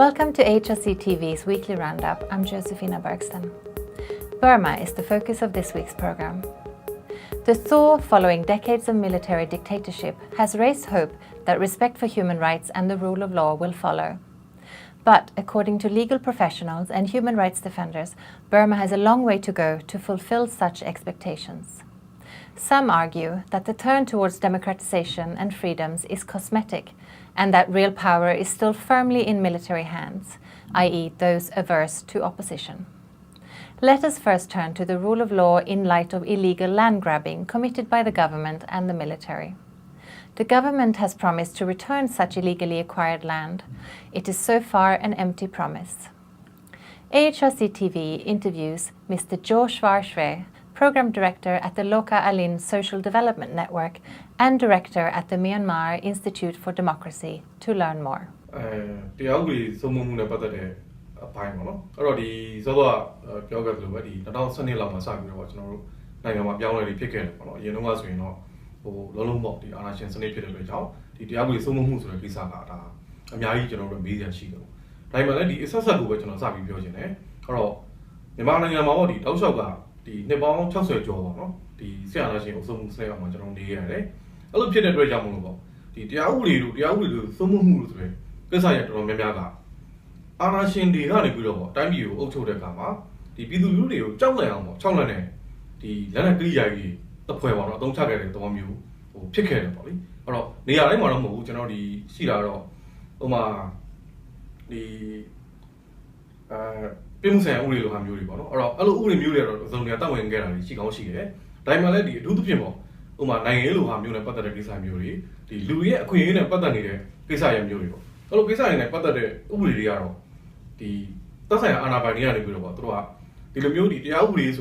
Welcome to AHRC TV's weekly roundup. I'm Josephina Bergston. Burma is the focus of this week's program. The thaw following decades of military dictatorship has raised hope that respect for human rights and the rule of law will follow. But according to legal professionals and human rights defenders, Burma has a long way to go to fulfill such expectations. Some argue that the turn towards democratization and freedoms is cosmetic and that real power is still firmly in military hands, i.e. those averse to opposition. Let us first turn to the rule of law in light of illegal land grabbing committed by the government and the military. The government has promised to return such illegally acquired land. It is so far an empty promise. AHRC TV interviews Mr. Jo Shwe, Program Director at the Loka Alin Social Development Network and Director at the Myanmar Institute for Democracy to learn more. The Nepal Chancellor Joe, the Siana also Muslim on the air. I look at the Rajamulo, the Diauli, some moves, because I had to remember. Anashin the Hanibilo, time you also the Kama, the Bidulu, Chalane, the Lanaki, the Pueva, don't target the one you, or pick it, or the Alamamo, the Sidaro, Oma, the Pimusa only have Muribo, or a little Muller or Zonata and Gary, she goes here. Dimaladi, do the Pimo, Uma Nangelu have Muna Pata Muri, the Louis Queen and Patanide, Pisaya Muribo. Hello, Pisaya and Pata de Uriaro, the Tasaya Anabania Gurova, the Lemudi, the Auri,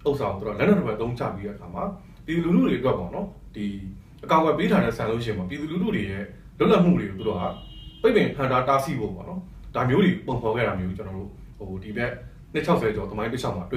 also Leonard don't Chabia Kama, the Lulu Gobono, the Kawa Bita and Salushima, the Lulu, Dona Muri, Dua, Baby Hadasi Bono, Damuri, Bompogera Mutual. The natural phase of my Bishama,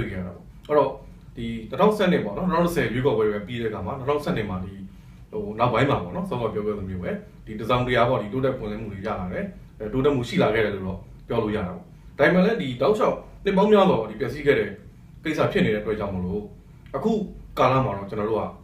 or the Round Sunday, not say you go where Peter Gama, Round Sunday money, or Nabaima, some of your will be where the Zambia body do that for the Muriana, do the Musila Gero, Yoluyano. Timele, the Dosho, the Bomiano, the Pesicere, Pesa Penny at Rajamulo, a cool Calamaro, General.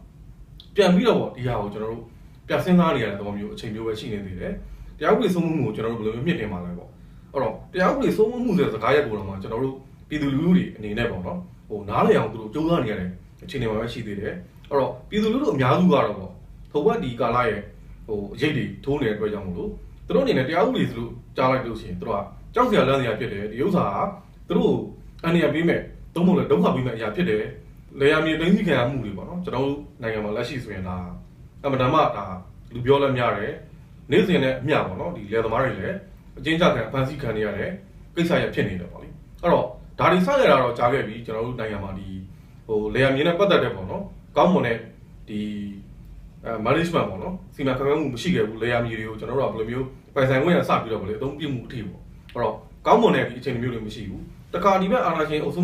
Piamilo, the Yao General, Piacenania, the one you change your machine in the air. The Always Mumu General meeting my level. Or the Always so moves as a Kayabula, General, Piduluri, and in never, or Nalian to Jolania, a cinema she did there, or Pidulu Yalugarabo, to what the Galaya, or JD, Tony at Rajamulo, thrown in at the Always through Jala Dusi, Droa, Josia Lania Pede, the Usa, through Ania Bime, Tomola Doma Bime Yapede, Leami Bendica Muli, General Nagama Lashis Vena, Amadamata, Lubiola Miare, Nathan Miano, the Leather Jinja Fancy Cania, Kisaya Penny the body. Or Tarisaya or Jagabi, General Nayamadi, or Leamina Pata Devono, Commone, the Marisma Mono, Simacam Shiga, Leamiu, General Lemiu, by Sanguina Sabi, don't be motivo. Or Commone, each and million Mishiu, the Cardiva Anakin also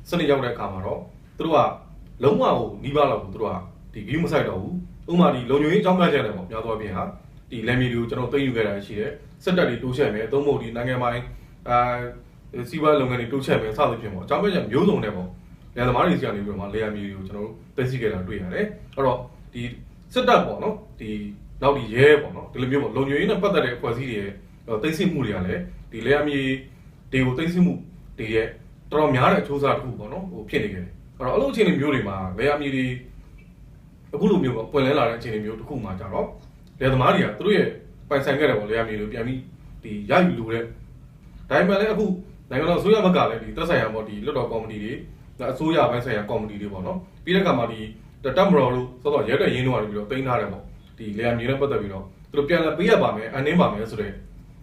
Sunny Yawda Camaro, Trua, Loma, Nivala, Trua, the Gumusaido, Umari, Lonu, Jamba General, Yadwabia. The Lemiu, General Tayuga, she said that it to Shame, Tomo, the Nangamai, Siva Longani to Shame, South Pimo, Jamba, you don't know. The other Maris Yanni, Leamiu, General, Tessica, doing or the set up, no, the now the year, the Lemiu, Lonu, and Pata was here, Tessi Muriale, the Leami, they will Tessimu, the Tromiara chose out who, or Penny, or all Chin Murima, Leami, a Gulumu, Polella, and Chin Mu to Kumajaro. The Maria, through it, by Sangara, Yami, the Yalu. Time who, Nagano Suya Magala, the Tasaya body, little comedy, the Suya by Saya comedy, Peter Kamadi, the Tamro, so that Yada Yino, Pain Haramo, the Leamina Patavino, through Piana Piabame, and Nema yesterday.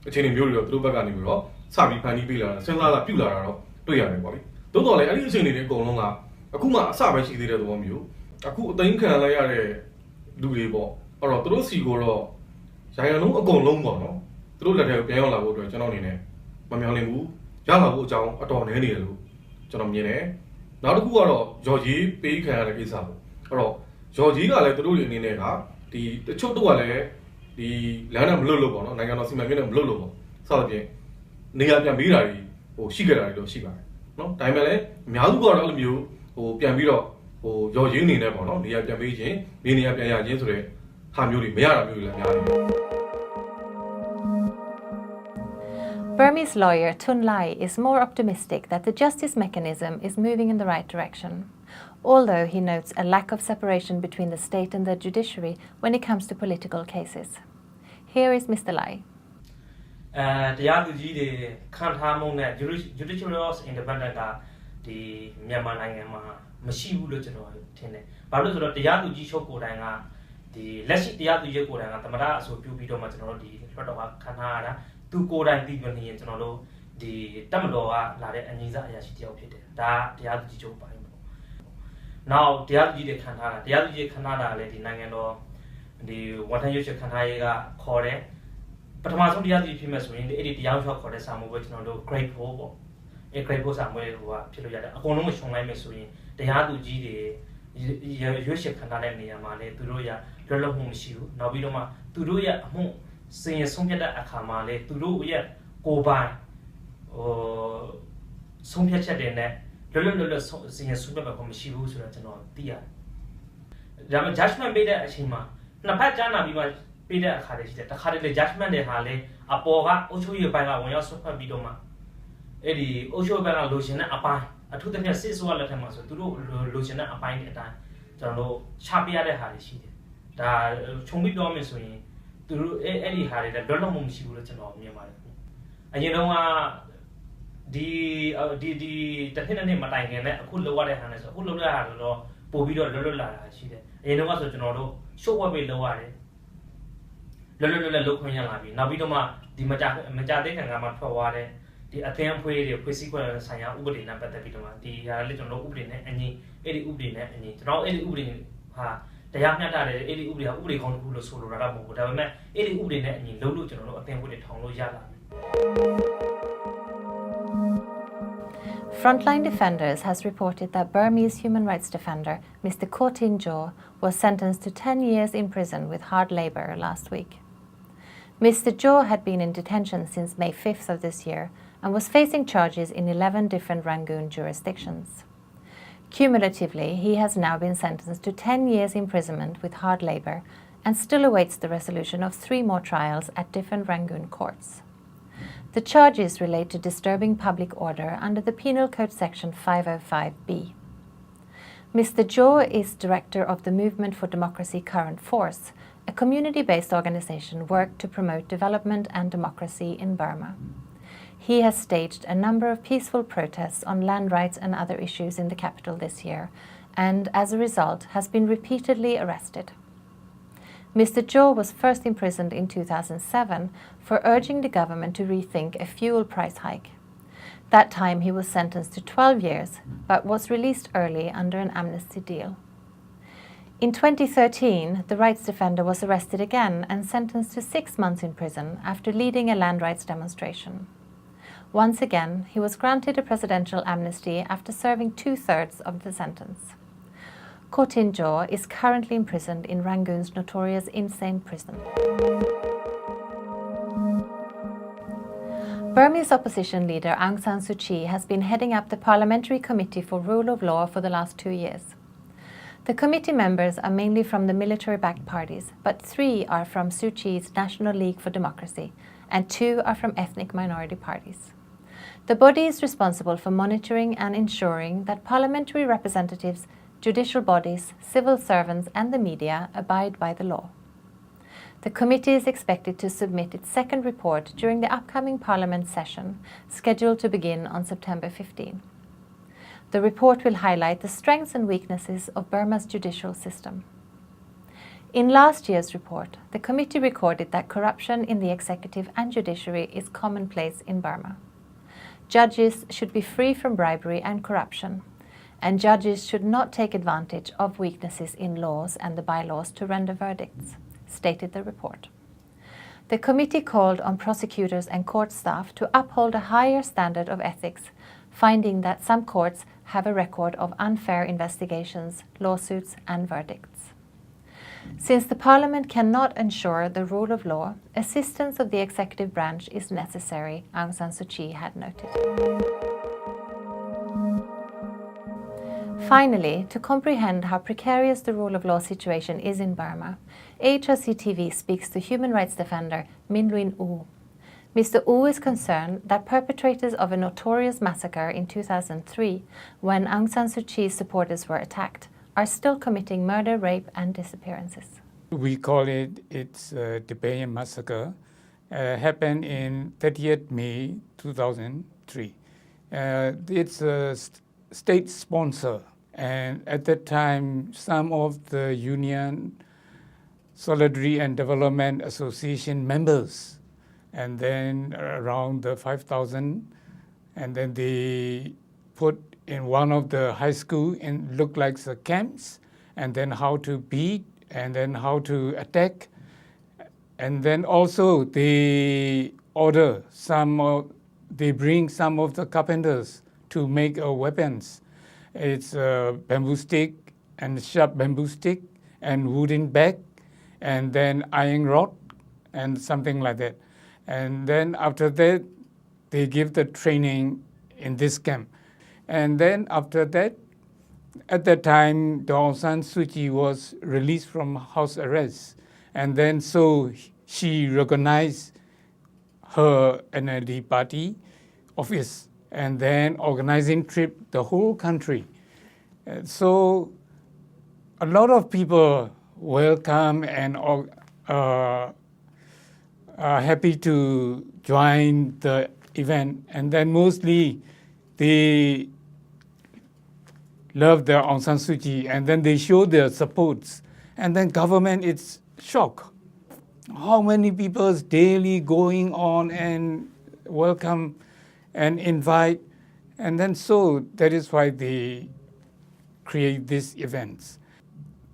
A chain in Murio, through Baganimo, Sabi Pani Pila, Senala Pilar, to Yanabody. Don't know, I didn't see it go long. Akuma Sabi, she did at one you. Aku, the Inca Layare, do labor. Or through Sigoro, Sayano, a go long one, through the Pianola wood, Janone, Mamalimu, Jala wood down at all any lu, Janamine. Now who are Georgie, Pig and Isab. Or Georgie, I like to do in Nena, the Chotuale, the Lanam Lulu, Nagano Simagana Lulu, Salve. နေရာပြန်ပေးတာတွေဟိုရှိကြတာတွေတော့ရှိပါတယ်နော်ဒါပေမဲ့လည်းအများစုကတော့အဲ့လိုမျိုးဟိုပြန်ပြီးတော့ဟိုရော်ရင်းနေနေပေါ့နော်နေရာပြန်ပေးခြင်းနေရာပြန်ရခြင်းဆိုတဲ့ဟာမျိုးတွေမရတာမျိုးတွေလည်းများတယ် Burmese lawyer Tun Lai is more optimistic that the justice mechanism is moving in the right direction, although he notes a lack of separation between the state and the judiciary when it comes to political cases. Here is Mr. Lai. တရားသူကြီးတွေခံထားမှုနဲ့ judicial independence ကဒီမြန်မာနိုင်ငံမှာမရှိဘူးလို့ကျွန်တော်ထင်တယ်။ဘာလို့ဆိုတော့တရားသူကြီးချုပ်ကိုယ်တိုင်ကဒီလက်ရှိတရားသူကြီးကိုယ်တိုင်ကသမ္မတအဆိုပြုပြီးတော့မှကျွန်တော်တို့ဒီလွှတ်တော်ကခံထားရတာသူကိုယ်တိုင်ပြီးပြနေရင်ကျွန်တော်တို့ဒီတပ်မတော်ကလာတဲ့အငြိမ်းစားအရာရှိတယောက်ဖြစ်တယ်။ဒါတရားသူကြီးချုပ်ပိုင်းပေါ့။ Now တရားသူကြီးတွေခံထားတာတရားသူကြီးခံထားတာလည်းဒီနိုင်ငံတော်ဒီဝန်ထမ်းရွေးချယ်ခံထားရေးကခေါ်တယ်ပထမဆုံးတရားသူကြီးဖြစ်မဲ့ဆိုရင်အဲ့ဒီတရားချုပ်ခေါ်တဲ့စာမိုးပဲကျွန်တော်တို့ grade 4ပေါ့အဲ့ grade 4စာမိုးလေးဟိုကဖြစ်လို့ရတယ်အကုန်လုံးကိုခြုံလိုက်မယ်ဆိုရင်တရားသူကြီးတွေရွေးချယ်ခံထားတဲ့နေရာမှာလည်းသူတို့ရလွတ်လပ်မှုမရှိဘူးနောက်ပြီးတော့မှသူတို့ရအမှုစင်ရဆုံးဖြတ်တဲ့အခါမှာလည်းသူတို့ရကိုယ်ပိုင်ဟိုဆုံးဖြတ်ချက်တွေနဲ့လွတ်လပ်စင်ရဆုံးဖြတ်မှာမရှိဘူးဆိုတော့ကျွန်တော်သိရတယ်ဒါမှ judgment ပေးတဲ့အချိန်မှာနှစ်ဖက်ကြားနာပြီးမှပေးတဲ့အခါတွေရှိတယ်တခါတလေ judgment တွေဟာလေအပေါ်ကအုပ်ချုပ်ရေးပိုင်းကဝင်ရောက်ဆွတ်ဖက်ပြီးတော့မှအဲ့ဒီအုပ်ချုပ်ရေးပိုင်းကလိုချင်တဲ့အပိုင်းအထူးသဖြင့်စစ်ဆိုးလက်ထက်မှာဆိုသူတို့လိုချင်တဲ့အပိုင်းတွေအတိုင်းကျွန်တော်တို့ချပြရတဲ့ဟာတွေရှိတယ်ဒါခြုံပြီးပြောမယ်ဆိုရင်သူတို့အဲ့ဒီဟာတွေလည်းလွတ်လပ်မှုမရှိဘူးလို့ကျွန်တော်မြင်ပါတယ်အရင်တော့ကဒီတစ်နှစ်မတိုင်ခင်နဲ့အခုလောက်ရတဲ့ဟာနဲ့ဆိုအခုလောက်ရတာတော့ပို့ပြီးတော့လွတ်လာတာရှိတယ်အရင်တော့ဆိုကျွန်တော်တို့ရှုပ်ဝက်ပေးလောက်ရတယ်လွတ်လောက်ခွင့်ရလာပြီနောက်ပြီးတော့မှဒီမကြသေးခင်ကမှထွက်သွားတဲ့ဒီအသင်းအဖွဲ့တွေဖွဲ့စည်းခွင့်ဆိုင်ရာဥပဒေနဲ့ပတ်သက်ပြီးတော့မှဒီဟာလေးကျွန်တော်တို့ဥပဒေနဲ့အညီအဲ့ဒီဥပဒေနဲ့အညီကျွန်တော်အဲ့ဒီဥပဒေဟာတရားမျှတတယ်အဲ့ဒီဥပဒေကဥပဒေကောင်းတစ်ခုလို့ဆိုလိုတာတော့မဟုတ်ဘူးဒါပေမဲ့အဲ့ဒီဥပဒေနဲ့အညီလုပ်လို့ကျွန်တော်တို့အသင်းအဖွဲ့တွေထောင်လို့ရလာပြီ Frontline Defenders has reported that Burmese human rights defender Mr. Ko Tin-jo was sentenced to 10 years in prison with hard labor last week. Mr. Jo had been in detention since May 5th of this year and was facing charges in 11 different Rangoon jurisdictions. Cumulatively, he has now been sentenced to 10 years imprisonment with hard labor and still awaits the resolution of 3 more trials at different Rangoon courts. The charges relate to disturbing public order under the Penal Code Section 505B. Mr. Jo is director of the Movement for Democracy Current Force, a community-based organization worked to promote development and democracy in Burma. He has staged a number of peaceful protests on land rights and other issues in the capital this year, and as a result has been repeatedly arrested. Mr. Jo was first imprisoned in 2007 for urging the government to rethink a fuel price hike. That time he was sentenced to 12 years, but was released early under an amnesty deal. In 2013, the rights defender was arrested again and sentenced to 6 months in prison after leading a land rights demonstration. Once again, he was granted a presidential amnesty after serving 2/3 of the sentence. Ko Tin-jo is currently imprisoned in Rangoon's notorious insane prison. Burmese opposition leader Aung San Suu Kyi has been heading up the Parliamentary Committee for Rule of Law for the last 2 years. The committee members are mainly from the military-backed parties, but 3 are from Suu Kyi's National League for Democracy, and 2 are from ethnic minority parties. The body is responsible for monitoring and ensuring that parliamentary representatives, judicial bodies, civil servants and the media abide by the law. The committee is expected to submit its second report during the upcoming Parliament session, scheduled to begin on September 15. The report will highlight the strengths and weaknesses of Burma's judicial system. In last year's report, the committee recorded that corruption in the executive and judiciary is commonplace in Burma. Judges should be free from bribery and corruption, and judges should not take advantage of weaknesses in laws and the bylaws to render verdicts, stated the report. The committee called on prosecutors and court staff to uphold a higher standard of ethics, finding that some courts have a record of unfair investigations, lawsuits and verdicts. Since the parliament cannot ensure the rule of law, assistance of the executive branch is necessary, Aung San Suu Kyi had noted. Finally, to comprehend how precarious the rule of law situation is in Burma, AHRC TV speaks to human rights defender Min Ruin U. Mr. U is concerned that perpetrators of a notorious massacre in 2003, when Aung San Suu Kyi's supporters were attacked, are still committing murder, rape and disappearances. We call it's Depayan massacre. Happened in 30th May 2003. It's a state sponsor, and at that time some of the Union Solidarity and Development Association members, and then around the 5,000, and then they put in one of the high school and looked like the camps, and then how to beat, and then how to attack, and then also they order they bring some of the carpenters to make weapons. It's a bamboo stick and sharp bamboo stick and wooden bag, and then iron rod and something like that. And then after that, they give the training in this camp. And then after that, at that time, Aung San Suu Kyi was released from house arrest. And then so she recognized her NLD party office, and then organizing trip the whole country. So a lot of people welcome and are happy to join the event, and then mostly they love their Aung San Suu Kyi, and then they show their supports, and then government is shocked. How many people is daily going on and welcome and invite, and then so that is why they create these events.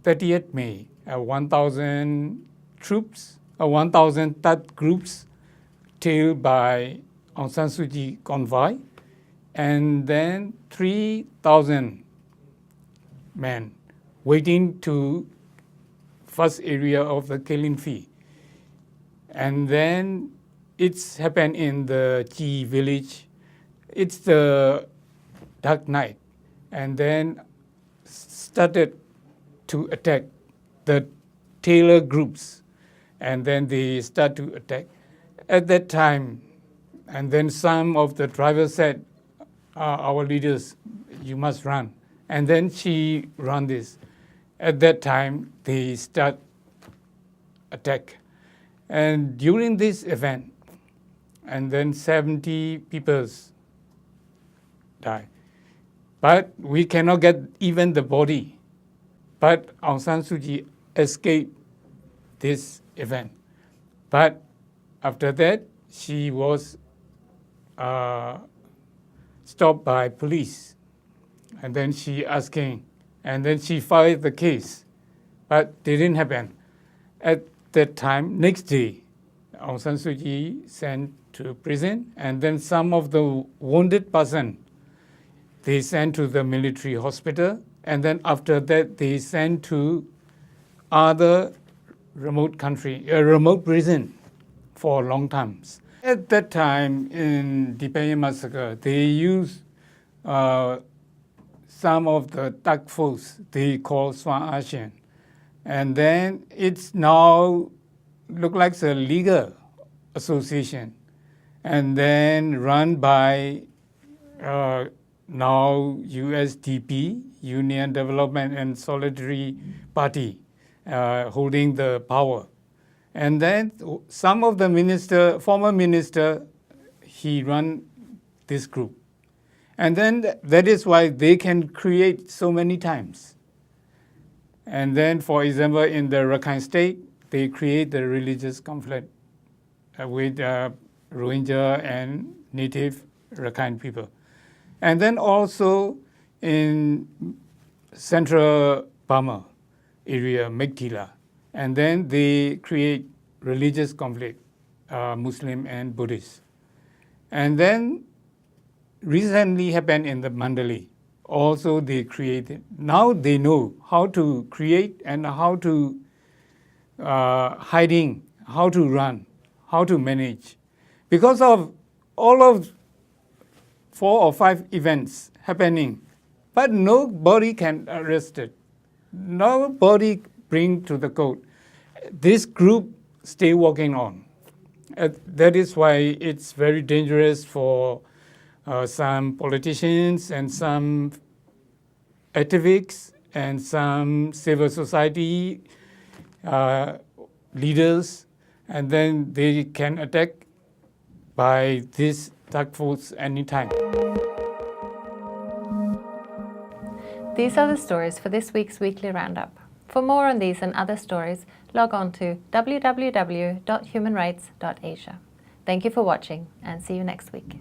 30th May, 1,000 troops, 1,000 Tat groups tailed by Aung San Suu Kyi convoy, and then 3,000 men waiting to first area of the killing field. And then it's happened in the Chi village. It's the dark night, and then started to attack the tailor groups, and then they start to attack. At that time, and then some of the drivers said, our leaders, you must run. And then she ran this. At that time, they start attack. And during this event, and then 70 people died. But we cannot get even the body. But Aung San Suu Kyi escaped this event. But after that, she was stopped by police. And then she asking, and then she filed the case. But didn't happen. At that time, next day, Aung San Suu Kyi sent to prison, and then some of the wounded person, they sent to the military hospital, and then after that, they sent to other remote prison for long times. At that time, in Depayan massacre, they used some of the Tat force they call Swan Asian. And then it's now look like a legal association, and then run by now USDP, Union Development and Solidarity Party, holding the power. And then some of the former minister, he run this group. And then that is why they can create so many times. And then, for example, in the Rakhine State, they create the religious conflict with Rohingya and native Rakhine people. And then also in central Burma area, Mektila, and then they create religious conflict, Muslim and Buddhist. And then recently happened in the Mandalay. Also they created, now they know how to create and how to hiding how to run, how to manage. Because of all of 4 or 5 events happening, but nobody can arrest it. Nobody bring to the court. This group stay working on. That is why it's very dangerous for some politicians and some activists and some civil society leaders, and then they can attack by this task force anytime. These are the stories for this week's weekly roundup. For more on these and other stories, log on to www.humanrights.asia. Thank you for watching and see you next week.